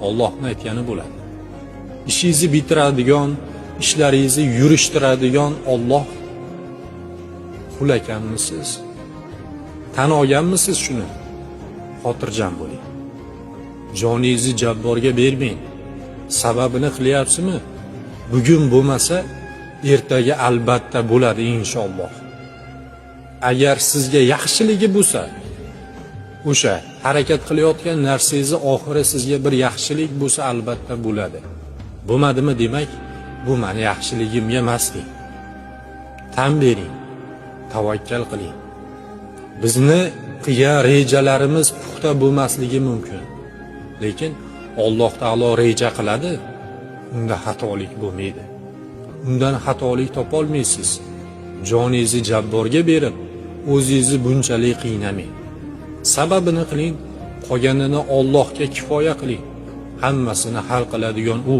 Allohning aytgani bo'ladi. Ishingizni bitiradigan, ishlaringizni yurishtiradigan Alloh. Qul ekanmisiz? Tan olganmisiz shuni? Xotirjam bo'ling. Joningizni jabborga bermang. Sababini qilyapsizmi? Bugun bo'lmasa, ertaga albatta bo'ladi inshaalloh. Agar sizga yaxshiligi bo'lsa, o'sha harakat qilayotgan narsangizni oxiri sizga bir yaxshilik bo'lsa albatta bo'ladi. Bo'lmadimi demak, bu meni yaxshiligimga emas deng. Tan bering, tavakkal qiling. Bizni qilgan rejalarimiz puxta bo'lmasligi mumkin. Lekin Alloh taolo reja qiladi, unda xatolik bo'lmaydi. Undan xatolik topa olmaysiz. Joningizni jabborga berib, o'zingizni bunchalik qiynamang. Sababini qiling, qolganini Allohga kifoya qiling. Hammasini hal qiladigan u.